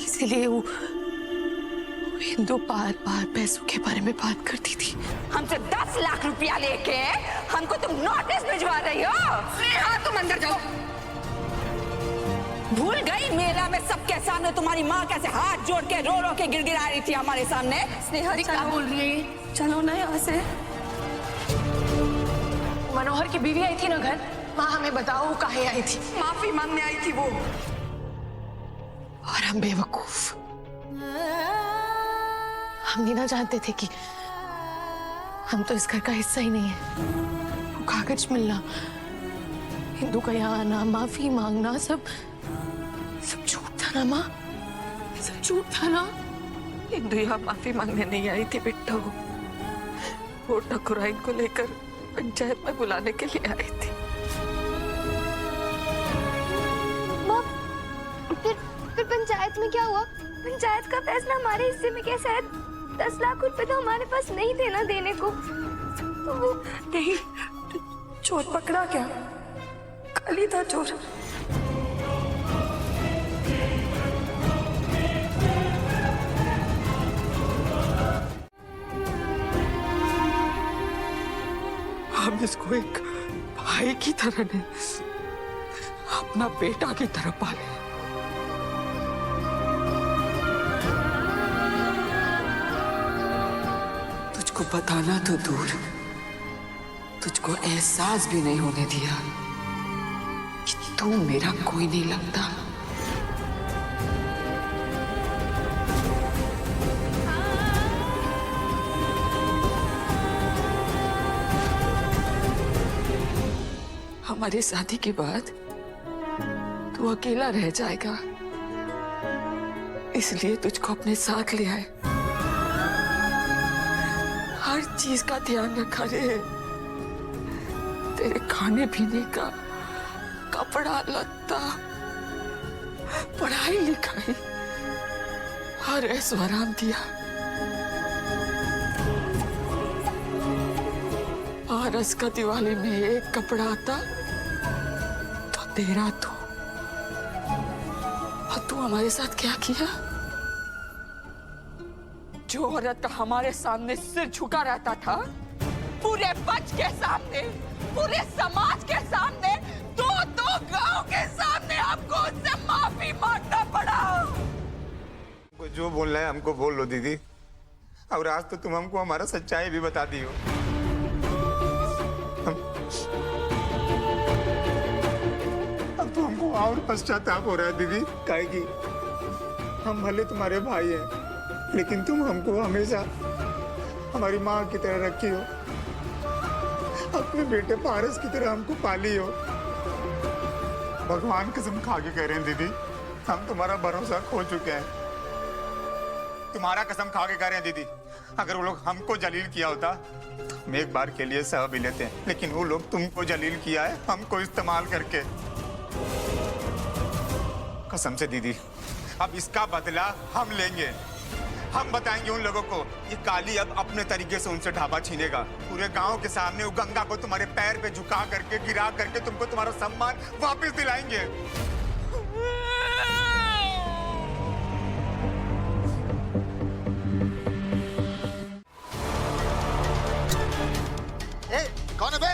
इसीलिए वो हिंदू बार बार पैसों के बारे में बात करती थी। हमसे 10 लाख रुपया लेके हमको तुम नोटिस भिजवा रही हो। स्नेहा तुम अंदर जाओ। भूल गई मेला में सबके सामने तुम्हारी माँ कैसे हाथ जोड़ के रो रो के गिड़गिड़ा रही थी हमारे सामने। स्नेहा क्या बोल रही है? चलो ना यहाँ से। मनोहर की बीवी आई थी ना घर। माँ हमें बताओ वो काहे आई थी? माफी मांगने आई थी वो। और हम बेवकूफ, हम नहीं ना जानते थे कि हम तो इस घर का हिस्सा ही नहीं है। वो कागज मिलना, हिंदू का यहाँ आना, माफी मांगना, सब झूठ था ना माँ, सब झूठ था ना। हिंदू यहाँ माफी मांगने नहीं आई थी बिट्टू, वो ठकुराइन को लेकर पंचायत में बुलाने के लिए आई थी। फिर पंचायत में क्या हुआ? पंचायत का फैसला हमारे हिस्से में कैसे है? 10 लाख रुपए तो हमारे पास नहीं थे ना देने को। तो वो नहीं, चोर पकड़ा क्या? कल ही था चोर। हम इसको एक भाई की तरह नहीं, अपना बेटा की तरह पाले। तुझको बताना तो दूर, तुझको एहसास भी नहीं होने दिया कि तू मेरा कोई नहीं लगता। हमारी शादी के बाद तू अकेला रह जाएगा, इसलिए तुझको अपने साथ ले आए। हर चीज का ध्यान रखा रे, तेरे खाने पीने का, कपड़ा लत्ता, पढ़ाई लिखाई, हर ऐसो आराम दिया। पारस का दिवाली में एक कपड़ा आता तो तेरा तो, और तू हमारे साथ क्या किया? जो औरत हमारे सामने सिर झुका रहता था, पूरे पंच के सामने, पूरे समाज के सामने, दो गांव के सामने हमको उससे माफी मांगना पड़ा। जो बोलना है हमको बोल लो दीदी, और आज तो तुम हमको हमारा सच्चाई भी बता दी हो। अब तो हमको और पश्चाताप हो रहा है दीदी, काहे कि हम भले तुम्हारे भाई हैं, लेकिन तुम हमको हमेशा हमारी माँ की तरह रखी हो, अपने बेटे पारस की तरह हमको पाली हो। भगवान कसम खा के कह रहे हैं दीदी, हम तुम्हारा भरोसा खो चुके हैं। तुम्हारा कसम खा के कह रहे हैं दीदी, अगर वो लोग हमको जलील किया होता तो हम एक बार के लिए सह भी लेते हैं, लेकिन वो लोग तुमको जलील किया है, हमको इस्तेमाल करके। कसम से दीदी, अब इसका बदला हम लेंगे। हम बताएंगे उन लोगों को, ये काली अब अपने तरीके से उनसे ढाबा छीनेगा। पूरे गांव के सामने वो गंगा को तुम्हारे पैर पे झुका करके, गिरा करके तुमको तुम्हारा सम्मान वापस दिलाएंगे। ए, कौन है बे?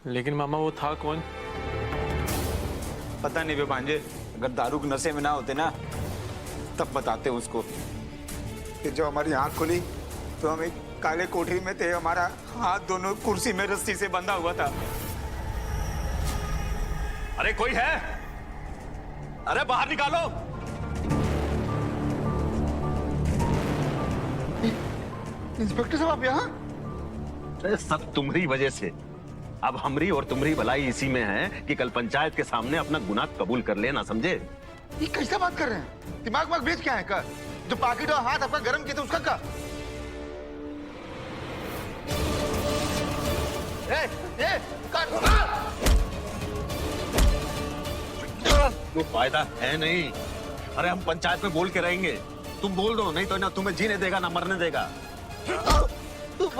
लेकिन मामा वो था कौन? पता नहीं बे भांजे, अगर दारू के नशे में ना होते ना तब बताते उसको। कि जो हमारी आंख खुली तो हम एक काले कोठरी में थे, हमारा हाथ दोनों कुर्सी में रस्सी से बंधा हुआ था। अरे कोई है? अरे बाहर निकालो। इंस्पेक्टर साहब आप यहाँ? अरे सब तुम्हारी वजह से। अब हमरी और तुम्हारी भलाई इसी में है कि कल पंचायत के सामने अपना गुनाह कबूल कर लेना, समझे? ये कैसे बात कर रहे हैं? दिमाग वाग बेच क्या है का? जो पाकिट और हाथ आपका गर्म किया था उसका का? वो फायदा है नहीं। अरे हम पंचायत में बोल के रहेंगे, तुम बोल दो, नहीं तो ना तुम्हें जीने देगा ना मरने देगा।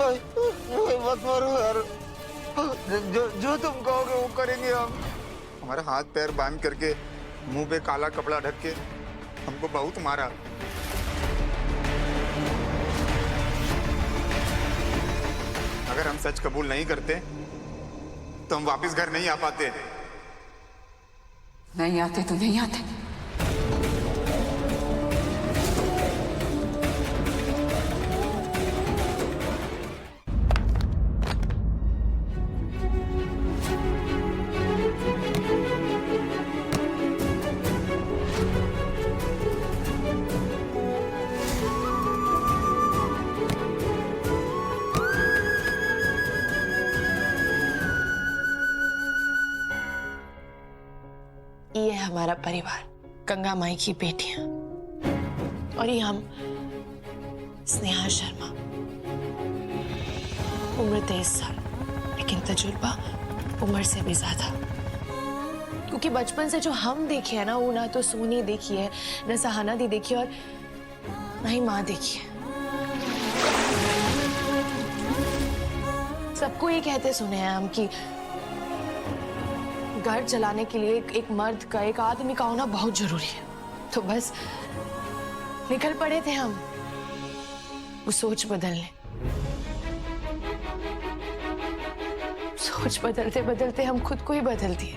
भाई मत मारो यार, जो जो तुम कहोगे वो करेंगे हम। हमारे हाथ पैर बांध करके, मुंह पे काला कपड़ा ढक के हमको बहुत मारा। अगर हम सच कबूल नहीं करते तो हम वापस घर नहीं आ पाते। नहीं आते तो नहीं आते। ये है हमारा परिवार, गंगा माई की बेटियां, और ये हम स्नेहा शर्मा। उम्र 23 साल, लेकिन तजुर्बा उम्र से भी ज्यादा। क्योंकि बचपन से जो हम देखे हैं ना, वो ना तो सोनी देखी है, न सहाना दी देखी और ना ही माँ देखी है। सबको ये कहते सुने हैं हम कि घर चलाने के लिए एक मर्द का, एक आदमी का होना बहुत जरूरी है। तो बस निकल पड़े थे हम वो सोच बदलने। सोच बदलते बदलते हम खुद को ही बदल दिए।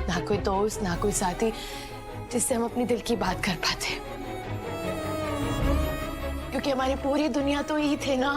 ना कोई दोस्त, ना कोई साथी जिससे हम अपनी दिल की बात कर पाते, क्योंकि हमारी पूरी दुनिया तो यही थे ना।